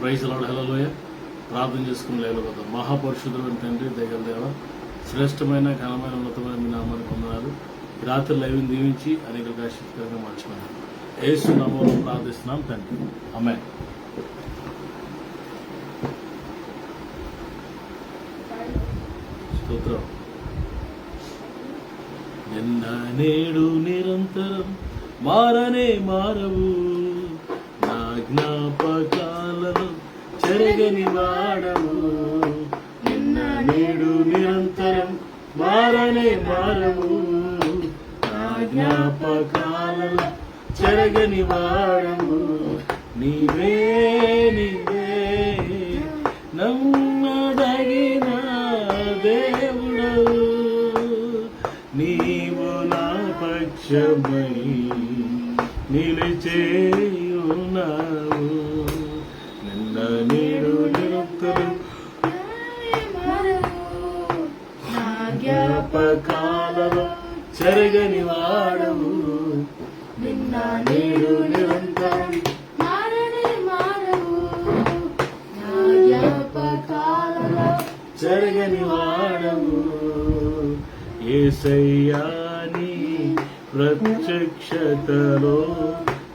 Praise lord. హల్లెలూయా. ప్రార్థన చేసుకుని లేకపోతాం. మహాపరిశుద్ధుడైన తండ్రి, దయగల దేవ, శ్రేష్టమైన ఘనమైన ఉన్నతమైన మీ నామాన్ని పొందనాలు. ఈ రాత్రి లైవ్ని దీవించి అనేక ఆశీర్వాదకరంగా మార్చుకున్నాను. యేసు నామములో ప్రార్థిస్తున్నాం తండ్రి, ఆమేన్. స్తోత్రం. నిన్న నేడు నిరంతరం మారనే మారవు, నా జ్ఞాపకాలను చెరగని వాడవు. నిన్న నేడు నిరంతరం మారనే మారవు, నా జ్ఞాపకాలను చెరగని వాడవు. నీవే నీవే నమ్మదగిన దేవుడవు, నీవు నా పక్షమై నిలిచేయున్నావు. నిన్న నేడు నిరంతరం నా జ్ఞాపకాలలో చెరగని వాడవు. నిన్న నేడు నిరంతరం మారనే మారవు, నా జ్ఞాపకాలలో చెరగని వాడవు. యేసయ్యా నీ ప్రత్యక్షతలో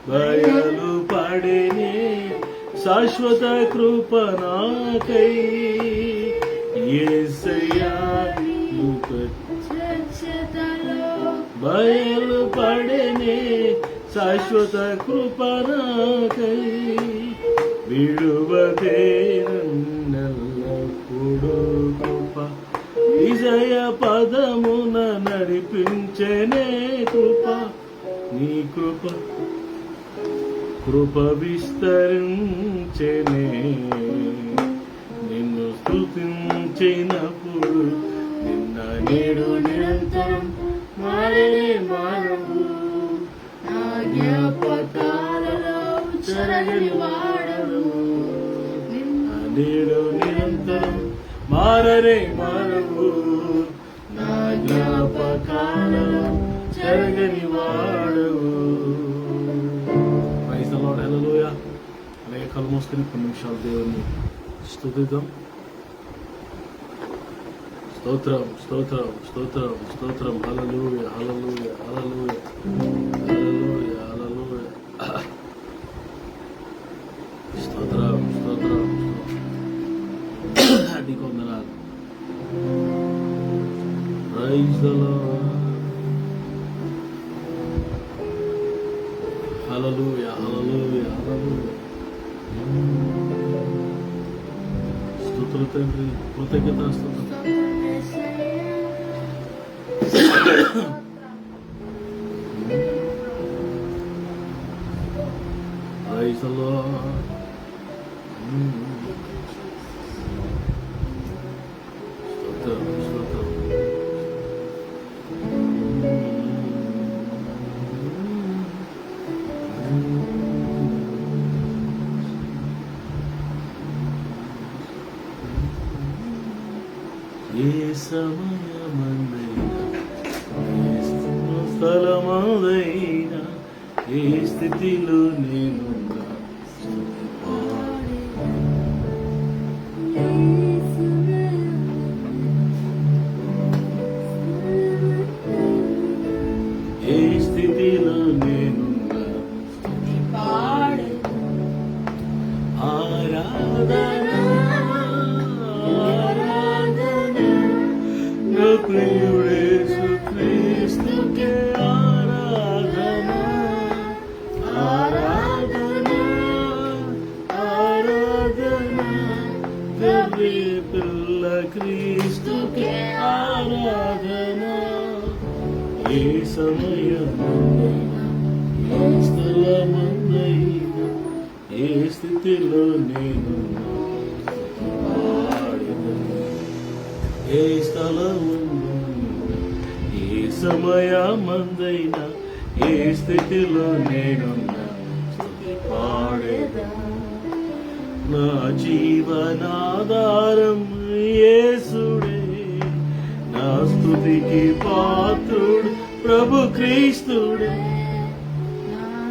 బయలు పడినే శాశ్వత కృప నాకై. యేసయ్యా నీ ప్రత్యక్షతలో బయలు పడినే శాశ్వత కృప నాకై. విడువదే నన్నెల్లప్పుడూ కృప, విజయ పదమున నడిపించనే కృప. నీ కృప కృప విస్తరించెనే, నిన్ను స్తుతించినప్పుడు. నిన్న నేడు నిరంతరం మారనే మారవు, నా జ్ఞాపకాలలో చెరగని వాడవు. నిన్న నేడు నిరంతరం మారనే మారవు, నా జ్ఞాపకాలలో చెరగని వాడవు. Praise the Lord. హల్లెలూయా. అలాగే కళ్ళు మూసుకొని కొన్ని నిమిషాలు దేవుని స్తుతిద్దాం. స్తోత్రం స్తోత్రం స్తోత్రం స్తోత్రం. హల్లెలూయా హల్లెలూయా హల్లెలూయా హల్లెలూయా హల్లెలూయా. స్తోత్రం స్తోత్రం నీకు వందనాలు. Praise the Lord. Hallelujah hallelujah hallelujah. స్తుతులు తండ్రి, కృతజ్ఞతాస్తుతులు. Praise the lord. స్తోత్రం స్తోత్రం. ఏ సమయమందైనా, ఏ స్థలమందైనా, ఏ స్థితిలో నేనున్నా ఏ స్థితిలో నేనున్నా ఆరాధన ప్రియుడేసు క్రీస్తుకే ఆరాధన ఆరాధన ఆరాధన. గర్వి పిల్ల క్రీస్తుకే ఆరాధన. ఏ సమయమందైనా, ఏ స్థలమందైనా, ఏ స్థితిలో నేనున్నా ఏ స్థలమందైనా, ఏ సమయమందైనా, ఏ స్థితిలో నేనున్నా పాడేదా. నా జీవనాధారం యేసుడే, నా స్తుతికి పాత్రుడు ప్రభు క్రీస్తుడే.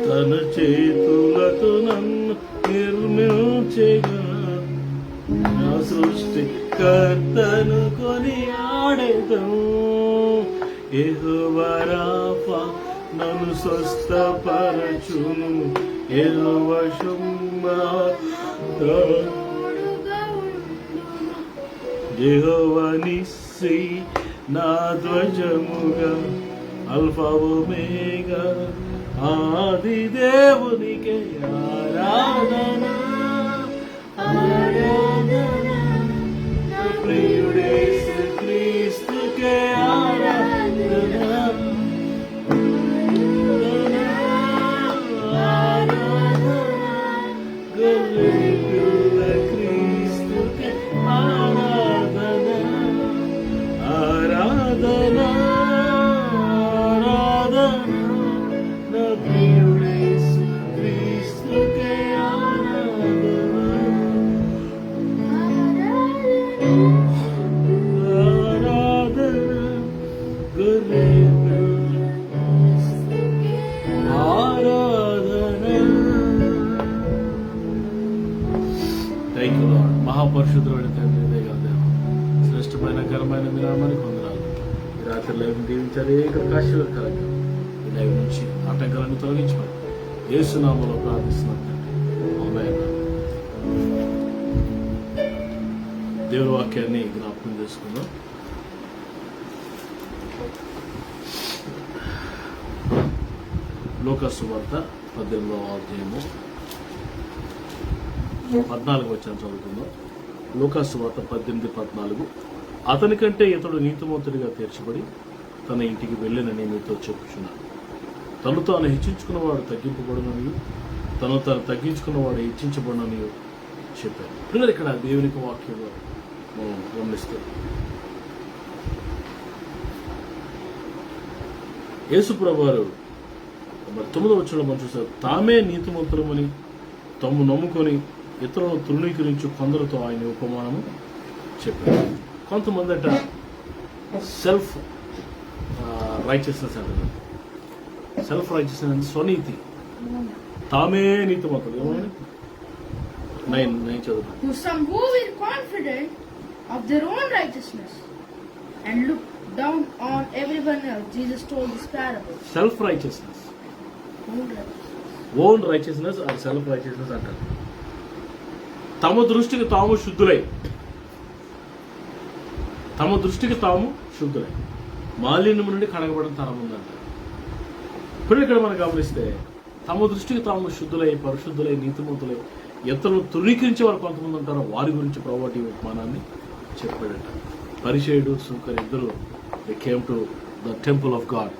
తన చేతులతో నన్ను నిర్మించ చెగా నా సృష్టి కర్తను కొనియాడెదను. యెహోవా రాఫా నన్ను స్వస్థపరచును. యెహోవా షమ్మా యెహోవా నిస్సి నా ధ్వజముగా అల్ఫా ఒమేగా ఆది దేవునికే ఆరాధన ఆరాధన ప్రియుడేసు క్రీస్తుకే ఆరాధన ఆరాధన గొర్రెపిల్ల క్రీస్తుకే ఆరాధన ఆరాధన మహాపరిశుద్ధుడైన తండ్రి దయగల శ్రేష్టమైన ఘనమైన మీ నామానికి వందనాలు. ఈ రాత్రి లైవ్ దీవించారు. ఏక కాశీలో కలగ ఈ లైవ్ నుంచి ఆటంకాలను తొలగించుకోండి. యేసు నామములో ప్రార్థిస్తున్నాం తండ్రి. ఆమేన్. దేవుని వాక్యాన్ని జ్ఞాపకం చేసుకుందాం. లూకా సువార్త 18వ అధ్యాయము 14 వచనం చదువుకుందాం. లూకా సువార్త 18:14. అతనికంటే ఇతడు నీతిమంతుడిగా తీర్చబడి తన ఇంటికి వెళ్ళినని మీతో చెప్పుచున్నాను. తను తాను హెచ్చించుకున్నవాడు తగ్గింపబడునని, తను తాను తగ్గించుకున్నవాడు హెచ్చించబడునని చెప్పారు. పిల్లలు ఇక్కడ దేవునికి వాక్యంలో మనం గమనిస్తాం. యేసుప్రభు వారు 9వ వచనంలో మనం చూస్తారు. తామే నీతిమంతులమని తమ్ము నమ్ముకొని ఇతరులను తృణీకరించు కొందరితో ఆయన ఉపమానము చెప్పారు. కొంతమంది అట సెల్ఫ్ రైచియస్నెస్ అంటారు. సెల్ఫ్ రైచియస్నెస్ అంటే స్వనీతి, తామే నీతిమంతులు. ఏమని 9 చదువు. Some who were confident of their own righteousness and looked down on everyone else, Jesus told this parable. Self righteousness, own righteousness or self righteousness అంటారు. తమ దృష్టికి తాము శుద్ధులై, మాలిన్యం నుండి కడగబడిన తరం ఉందంటారు. ఇప్పుడు ఇక్కడ మనం గమనిస్తే తమ దృష్టికి తాము శుద్ధులై, పరిశుద్ధులై, నీతిమంతులై, ఇతరులను తృణీకరించే వారు కొంతమంది ఉంటారో వారి గురించి ప్రభువు ఈ ఉపమానాన్ని చెప్పాడట. పరిచయుడు, సుంకరి ఇద్దరు they came to the temple of God.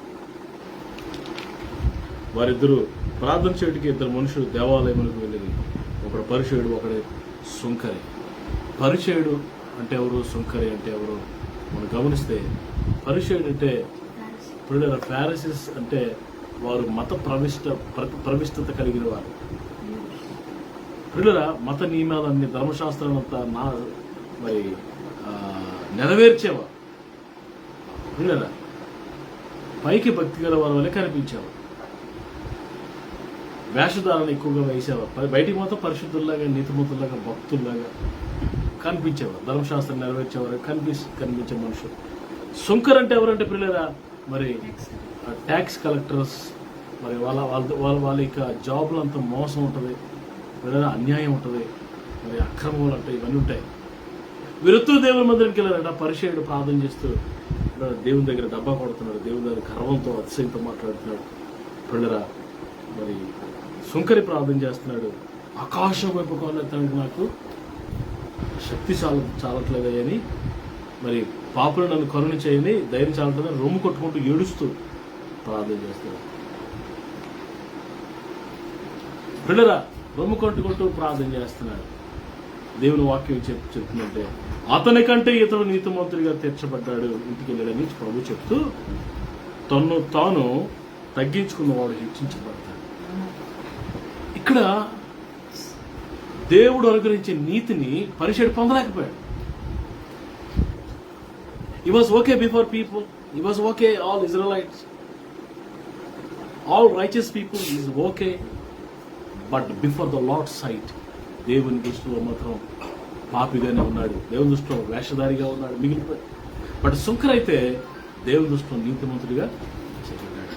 వారిద్దరూ ప్రార్థన చేయడానికి ఇద్దరు మనుషులు దేవాలయములకు వెళ్ళింది. ఒకడు పరిచయుడు, ఒకడు సుంకరి. పరిచయుడు అంటే ఎవరు, సుంకరి అంటే ఎవరు మనం గమనిస్తే, పరిచయుడు అంటే ఇప్పుడు ఫారిసీస్ అంటే వారు మత ప్రవిష్టత కలిగిన వారు. పిల్లల మత నియమాలన్నీ, ధర్మశాస్త్రాలంతా మరి నెరవేర్చేవారు. పిల్లల పైకి భక్తి గల వారి వల్ల కనిపించేవారు. వేషధారణ ఎక్కువగా వేసేవారు. బయటికి మాత్రం పరిశుద్ధుల్లాగా, నీతిమంతుల్లాగా, భక్తుల్లాగా కనిపించేవారు. ధర్మశాస్త్రం నెరవేర్చేవారు, కనిపించే మనుషులు. సుంకర్ అంటే ఎవరంటే పిల్లరా మరి ట్యాక్స్ కలెక్టర్స్. మరి వాళ్ళ యొక్క జాబ్లో అంత మోసం ఉంటుంది, పిల్లల అన్యాయం ఉంటుంది, మరి అక్రమాలు ఉంటాయి, ఇవన్నీ ఉంటాయి. వీరిద్దరూ దేవుని మందిరానికి వెళ్ళారట. పరిచయుడు ప్రార్థన చేస్తూ దేవుని దగ్గర డబ్బా కొడుతున్నాడు, దేవుని దగ్గర గర్వంతో అతిశయంతో మాట్లాడుతున్నాడు. పిల్లరా మరి సుంకరి ప్రార్థన చేస్తున్నాడు. ఆకాశం వైపు కొనెత్తడానికి నాకు శక్తి చాలట్లేదని, మరి పాపులు నన్ను కరుణ చేయని, ధైర్యం చాలట్లేదని రొమ్ము కొట్టుకుంటూ ఏడుస్తూ ప్రార్థన చేస్తున్నాడు. పిల్లరా రొమ్ము కొట్టుకుంటూ ప్రార్థన చేస్తున్నాడు. దేవుని వాక్యం చెప్తుందంటే అతని కంటే ఇతడు నీతిమంతుడిగా తీర్చబడ్డాడు, ఇంటికి వెళ్ళాడని ప్రభు చెప్తూ తను తాను తగ్గించుకున్నవాడు హెచ్చించబడతాడు. ఇక్కడ దేవుడు అనుగ్రహించే నీతిని పరిచయుడు పొందలేకపోయాడు. He was okay before people. He was okay, all Israelites, all righteous people is okay, but before the Lord's sight దేవుని దృష్టిలో మాత్రం పాపిగానే ఉన్నాడు, దేవుని దృష్టిలో వేషధారిగా ఉన్నాడు, మిగిలిపోయాడు. బట్ శుంకర్ అయితే దేవుని దృష్టిలో నీతిమంతుడిగా చెప్పబడ్డాడు.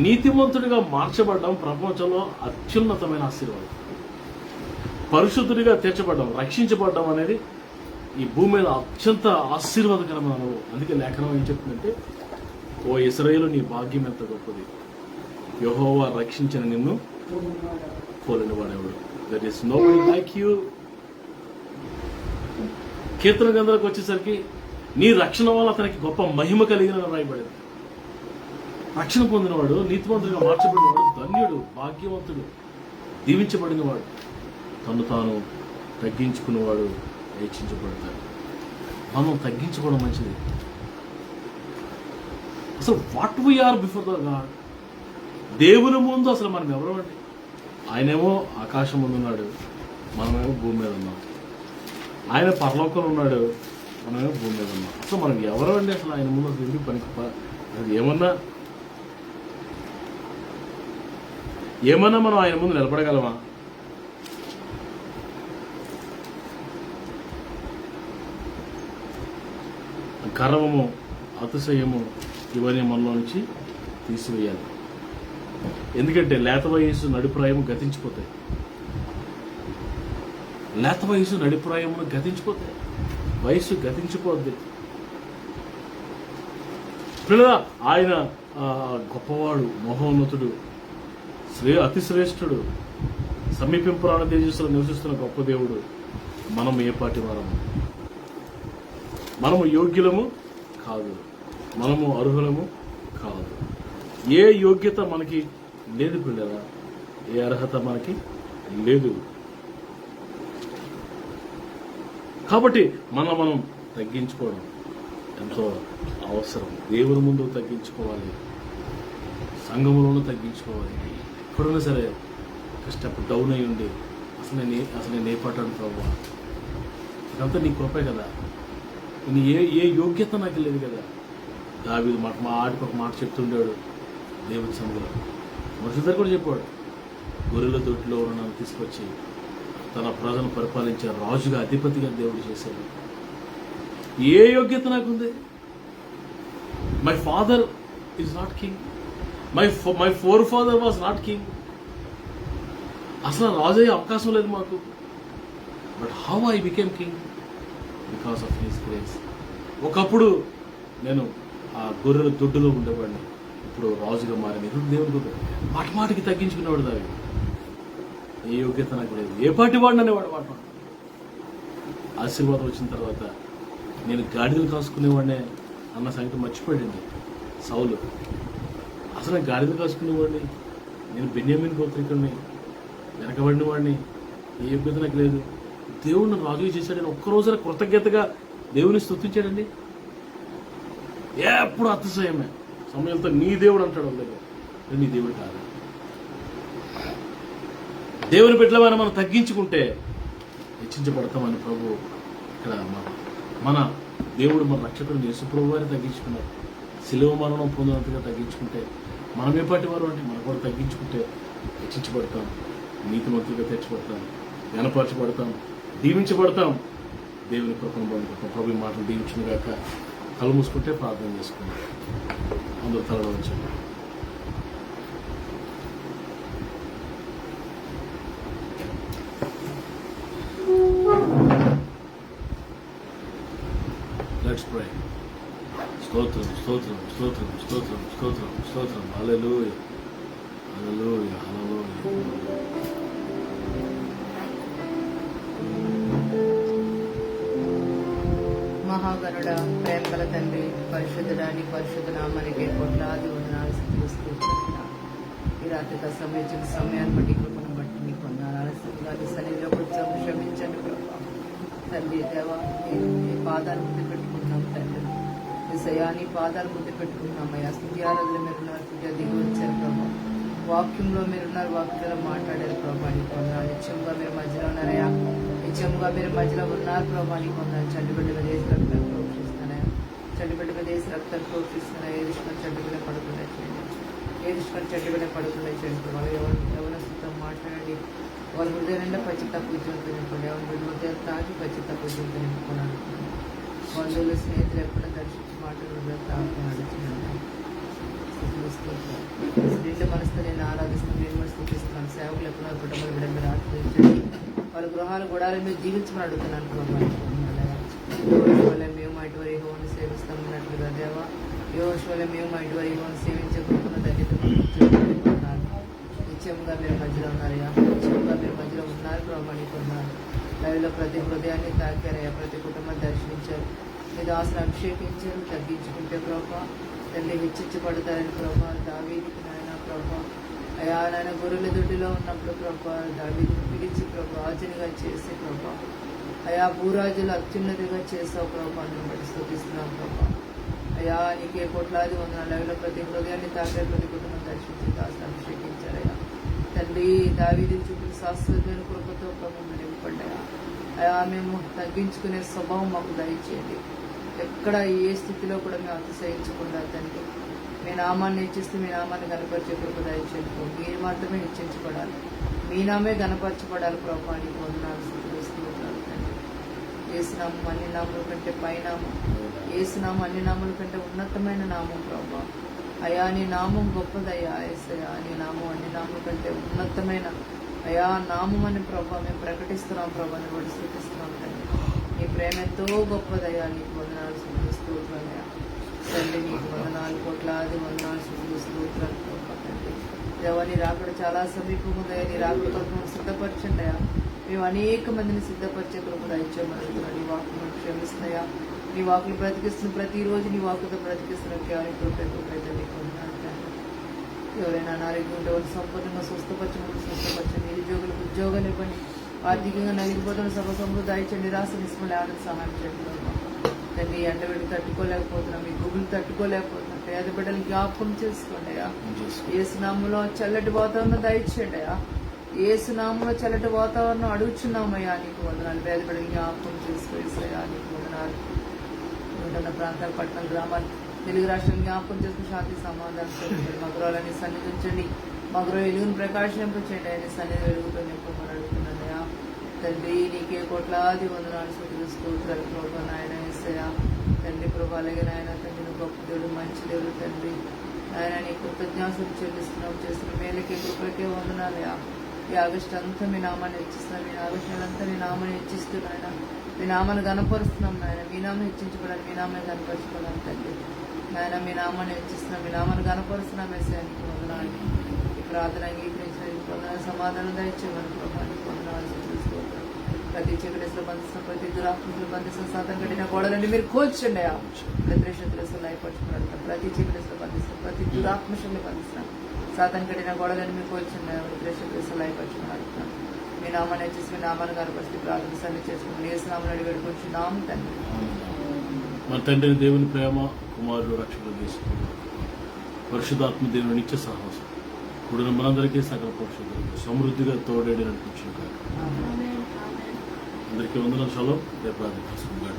నీతిమంతుడిగా మార్చబడడం ప్రపంచంలో అత్యున్నతమైన ఆశీర్వాదం. పరిశుద్ధుడిగా తీర్చబడ్డం, రక్షించబడ్డం అనేది ఈ భూమి మీద అత్యంత ఆశీర్వాదకరమైన అనుభవం. అందుకే లేఖనం ఏం చెప్తుందంటే, ఓ ఇశ్రాయేలు నీ భాగ్యం ఎంత గొప్పది, యెహోవా రక్షించిన నిన్ను పోలిన వాడెవడు. That is nobody like you. కీర్తన గ్రంథాలకు వచ్చేసరికి నీ రక్షణ వల్ల అతనికి గొప్ప మహిమ కలిగిన రాయబడింది. రక్షణ పొందినవాడు, నీతిమంతుడిగా మార్చబడినవాడు ధన్యుడు, భాగ్యవంతుడు, దీవించబడినవాడు. తను తాను తగ్గించుకున్నవాడు హెచ్చించబడతాడు. మనం తగ్గించుకోవడం మంచిది. అసలు what we are before the God, దేవుని ముందు అసలు మనం ఎవరమండి? ఆయనేమో ఆకాశం ముందు ఉన్నాడు, మనమేమో భూమి మీద ఉన్నాం. ఆయన పరలోకంలో ఉన్నాడు, మనమేమో భూమి మీద ఉన్నాం. అసలు మనం ఎవరండి? అసలు ఆయన ముందు అసలు ఎందుకు పనికి ఏమన్నా మనం ఆయన ముందు నిలబడగలమా? గర్వము, అతిశయము ఇవన్నీ మనలో నుంచి తీసివేయాలి. ఎందుకంటే లేత వయస్సు నడిప్రాయము గతించిపోతాయి. లేత వయస్సు నడిప్రాయమును గతించిపోతాయి. వయస్సు గతించిపోద్ది. పిల్లల ఆయన గొప్పవాడు, మహోన్నతుడు, అతి శ్రేష్ఠుడు, సమీపింపురాణ తేజస్సులో నివసిస్తున్న గొప్ప దేవుడు. మనం ఏ పాటి వారము? మనము యోగ్యులము కాదు, మనము అర్హులము కాదు. ఏ యోగ్యత మనకి లేదు పిల్లరా, ఏ అర్హత మనకి లేదు. కాబట్టి మనం తగ్గించుకోవడం ఎంతో అవసరం. దేవుని ముందు తగ్గించుకోవాలి, సంఘములోనూ తగ్గించుకోవాలి. ఎప్పుడైనా సరే ఒక స్టెప్ డౌన్ అయి ఉండి అసలు నేను ఏ పాటాను ప్రభావ, ఇదంతా నీ కృపే కదా, ఏ యోగ్యత నాకు లేదు కదా. దావీదు మా ఆడికి ఒక మాట చెప్తుండేవాడు దేవుడి సన్నిధిలో. మనుషులందరూ కూడా చెప్పాడు, గొర్రెల దొడ్లో నన్ను తీసుకొచ్చి తన ప్రజలను పరిపాలించే రాజుగా, అధిపతిగా దేవుడు చేశాడు. ఏ యోగ్యత నాకుంది? My father is not king, my four father was not king. అసలు రాజు అయ్యే అవకాశం లేదు మాకు. But how I became king? Because of his grace. ఒకప్పుడు నేను ఆ గొర్రెల దొడ్డులో ఉండేవాడిని, ఇప్పుడు రాజుగా మారిన. ఇప్పుడు దేవుడు మాటికి తగ్గించుకునేవాడు. దావి ఏ యోగ్యత నాకు లేదు, ఏ పాటి వాడిని అనేవాడు. ఆశీర్వాదం వచ్చిన తర్వాత నేను గాడిదలు కాసుకునేవాడినే అన్న సంగతి మర్చిపోయాడండి సౌలు. అసలు గాడిదలు కాసుకునేవాడిని, నేను బెన్యామీన్ గోత్రికుడిని, వెనకబడిన వాడిని, ఏ యోగ్యత నాకు లేదు. దేవుడు నన్ను రాజుగా చేశాడని ఒక్కరోజున కృతజ్ఞతగా దేవుని స్తుతించాడండి. ఎప్పుడు అతిశయమే. సమయంతో నీ దేవుడు అంటాడు వాళ్ళ దగ్గర, నీ దేవుడు కాదు. దేవుని బిడ్డలమైన మనం తగ్గించుకుంటే హెచ్చించబడతామని ప్రభు ఇక్కడ మన దేవుడు, మన రక్షకుడు యేసు ప్రభు వారిని తగ్గించుకున్నారు. శిలువ మరణం పొందినంతగా తగ్గించుకుంటే మనం ఏ పాటి వారు అంటే మనం కూడా తగ్గించుకుంటే హెచ్చించబడతాం, నీతిమంతులుగా తెచ్చబడతాం, జ్ఞానపరచబడతాం, దీవించబడతాం. దేవుని కృపను పొందుకుంటాం. ప్రభు మాటలు దీవించిన గాక. కళ్ళు మూసుకుంటే ప్రార్థన చేసుకుంటాం. అందరూ తలలో వచ్చాము. Let's pray. స్తోత్రం, స్తోత్రం, స్తోత్రం, స్తోత్రం, స్తోత్రం, స్తోత్రం. హల్లెలూయా, హల్లెలూయా, హల్లెలూయా. మహాగణుడ, ప్రేమ గల తండ్రి, పరిశుద్ధుడాని పరిశుద్ధ నామానికి కొట్లాది వందనాలు స్తుతిస్తున్నాను. ఈ రాత్రిక సమయాన్ని బట్టి కృపను బట్టి నీకు వందనాలు. ఆలస్యంగా సన్నిధిలో కొంచెం క్షమించండి ప్రభా. తండ్రి దేవా, నీ పాదాలు ముద్దు పెట్టుకుంటున్నాం తండ్రి. నీ పాదాలు ముద్దు పెట్టుకుంటున్నామయ్యా. స్తుత్యారాధన మీరున్నారు, స్తుత్య దిగి వచ్చారు ప్రభా. వాక్యంలో మీరున్నారు, వాక్యంలో మాట్లాడారు ప్రభా. నీకు వందనాలు. నిత్యంగా మీరు మధ్యలో ఉన్నారయ్యా, నిత్యంగా మీరు మధ్యలో ఉన్నారు ప్రభా. నీకు వందనాలు. చండిబిడ్డ మీద వేసి రక్తాలు ప్రోక్షిస్తున్నాయా, చండిబిడ్డ మీద వేసి రక్తాలు ప్రోక్షిస్తున్నాయా. ఏ దుష్మని చండిబిడ్డ పడుకుండా చేయండి, ఏ దుష్మని చండిబిడ్డ పడుకుండా చేయండి ప్రభా. ఎవరితో మాట్లాడండి, వాళ్ళ హృదయం నిండా పశ్చాత్తాప ఉద్యోగంతో నింపండి. వాళ్ళ హృదయం తాకి పశ్చాత్తాప ఉద్యోగంతో నింపుకున్నాను. బంధువులు స్నేహితులు ఎప్పుడైనా దర్శించి మాటలు తాకి నడుచున్నాను. నిండు మనసుతో నేను ఆరాధిస్తున్నాను, నేను కూడా స్థుతిస్తున్నాను. సేవకులు ఎప్పుడో కుటుంబాలు కూడా మీరు ఆశ్రయించండి. వాళ్ళ గృహాలు గుడాల మీద జీవించమని అడుగుతున్నాను ప్రభావ. వల్ల మేము మా ఇటువరి యెహోవాను సేవిస్తామన్నట్లుగా దేవా, యోషు వల్ల మేము మా ఇటువరి యెహోవాను సేవించే కృపను ధన్యత నిత్యంగా మీరు మధ్యలో ఉన్నారయ్యా, నిత్యంగా మీరు మధ్యలో ఉన్నారు ప్రభావ. నీకు ఉన్నారు లైవ్లో ప్రతి హృదయాన్ని తాకారయ్యా, ప్రతి కుటుంబాన్ని దర్శించారు, మీ దాసును అభిషేకించారు. తగ్గించుకుంటే ప్రభావ తల్లి హెచ్చించబడతారని ప్రభావ. దావీదుకి నాయన ప్రభావ అయా నాయన గొర్రెల దొడ్డిలో ఉన్నప్పుడు ప్రభావ దావీదుని పిలిచి ప్రభావ రాజునిగా చేసి ప్రభావ అయా భూరాజులు అత్యున్నతిగా చేసావు ప్రభావ. నేను బట్టి స్థుతిస్తున్నాం ప్రభావ. అయా నీకే కోట్లాది వందనాలు. లైవ్లో ప్రతి హృదయాన్ని తాకారు, ప్రతి కుటుంబం దర్శించి దాసును అభిషేకించారయ్యా. తండ్రి దావీదు చూపిన శాశ్వతమైన కృపతో ప్రభావం నింపండి. అయా మేము తగ్గించుకునే స్వభావం మాకు దయచేయండి. ఎక్కడ ఏ స్థితిలో కూడా మేము అతిశయించకుండా తండ్రి మీ నామాన్ని హెచ్చిస్తూ మీ నామాన్ని గణపరిచే కృప దయచేయండి. మీరు మాత్రమే హెచ్చించబడాలి, మీ నామే గణపరచబడాలి ప్రభావ. నీకు వందనాలు స్తుతిస్తున్నాను తండ్రి. యేసునామం అన్ని నామముల కంటే పైనామం, యేసునామం అన్ని నామముల కంటే ఉన్నతమైన నామం ప్రభావ. అయా నీ నామం గొప్పదయ్యా యేసయ్యా, నీ నామం అన్ని నామముల కంటే ఉన్నతమైన అయా నామం అని ప్రభావ మేము ప్రకటిస్తున్నాం ప్రభావ. ని కూడా స్థుతిస్తున్నాం తండ్రి. నీ ప్రేమ ఎంతో గొప్పదయ్యా. నీకు వందనాలు స్తుతిస్తున్నాయా తండ్రి. నీకు వందనాలు కోట్లాది వందనాలు స్తుతిస్తున్నాను ప్రభావ తండ్రి. దేవా నీ రాకడ చాలా సమీపముందయ్యా. నీ రాకడ కొరకు సిద్ధపరచండి అయ్యా. మేము అనేక మందిని సిద్ధపరిచే కృప దయచేయమనుకుంటున్నాను. నీ వాకును క్షమిస్తున్నాయా, నీ వాకులు బ్రతికిస్తున్న ప్రతిరోజు నీ వాకుతో బ్రతికిస్తున్న కేవలం కృపైతే నీకు వందనాలు తండ్రి. ఎవరైనా అనారోగ్యం ఉంటే వాళ్ళు సంపూర్ణంగా స్వస్థపరచండి. నిరుద్యోగులకు ఉద్యోగాలు ఇవ్వండి. ఆర్థికంగా నలిగిపోతున్న సభ సమృద్ధి దయచేయండి. నిరాశ నిస్మలు ఆనంద సహాయం చేయండి తండ్రి. ఎండబెట్టి తట్టుకోలేకపోతున్నాం, మీ గుబులు తట్టుకోలేకపోతున్నాం. పేద బిడ్డలు జ్ఞాపకం చేసుకోండి అయ్యా. యేసునామంలో చల్లటి వాతావరణం దయచేయండి అయ్యా. యేసునామంలో చల్లటి వాతావరణం అడుగుచున్నామయ్యా. నీకు వందనాలు. పేద బిడ్డలు జ్ఞాపకం చేసుకోయ్యా. నీకు వందనాలు. ఉంటున్న ప్రాంతాలు, పట్టణాలు, గ్రామాలు, తెలుగు రాష్ట్రాలు జ్ఞాపకం చేసుకుని శాంతి సమాధానం చేయండి. మా గృహాలని సన్నిధించండి. మా గృహ వెలుగును ప్రకాశింపచేయండి. ఆయన సన్నిధి వెలుగుతో నింపమని అడుగుతున్నానయ్యా తండ్రి. నీకే కోట్లాది వందనాలు స్తోత్రాలు ప్రభా నాయన యేసయ్యా తండ్రి. ప్రభా అలాగే నాయన తండ్రి నువ్వు గొప్ప దేవుడు, మంచి దేవుడు తండ్రి. ఆయన నీ కృతజ్ఞాసులు చెల్లిస్తున్నావు, చేస్తున్న మేలకే కృపలకే వందనాలయ్యా. ఈ ఆగస్టు అంతా మీ నామాన్ని హెచ్చిస్తున్నాను. మీ ఆగస్టు నెలంతా మీ నామాన్ని హెచ్చిస్తున్నాయన. మీ నామాన్ని గణపరుస్తున్నాం నాయన. మీ నామం హెచ్చించబడాలి, మీ నామాన్ని గణపరచుకోవాలి తండ్రి. నాయన మీ నామాన్ని హెచ్చిస్తున్నాం, మీ నామాన్ని గణపరుస్తున్నాం వేసానికి వందనాలు. ఈ ప్రార్థన అంగీకరించిన వందనాలు. సమాధానం దయచేయమని ప్రభానికి వందనాలు. ప్రతి చీకటిలో బంధిస్తున్న, ప్రతి దురాత్మకులు బంధిస్తున్న సాతాను కట్టిన గోడలండి మీరు కూల్చండి అయ్యా. ప్రతిశక్తులు లయపరచుకున్నాడు. ప్రతి చీకటిలో బంధిస్తున్న, ప్రతి దురాత్మశక్తులు బంధిస్తున్నాం సాతాను కట్టిన గోడలని మీరు కూల్చండి. ప్రతిశక్తులు లయపరచుకున్నాడు. మీ నామాన్ని వచ్చేసి మీ నామాన్ని గారు ప్రార్థన సన్ని చేసుకుని యేసునామమున అడిగి వేడుకొంచున్నాము తండ్రి. మన తండ్రి దేవుని ప్రేమ, కుమారుడు రక్షకుడు తీసుకున్నాడు పరిశుద్ధాత్మ దేవుని నిత్య సాహసం ఇప్పుడు మనందరికీ సకల పరిశుద్ధులకు సమృద్ధిగా తోడేడి నడిపించుకుంటారు. అందరికీ వందనాలు. సెలవు. రేపు ప్రార్థన చేసుకుంటాం.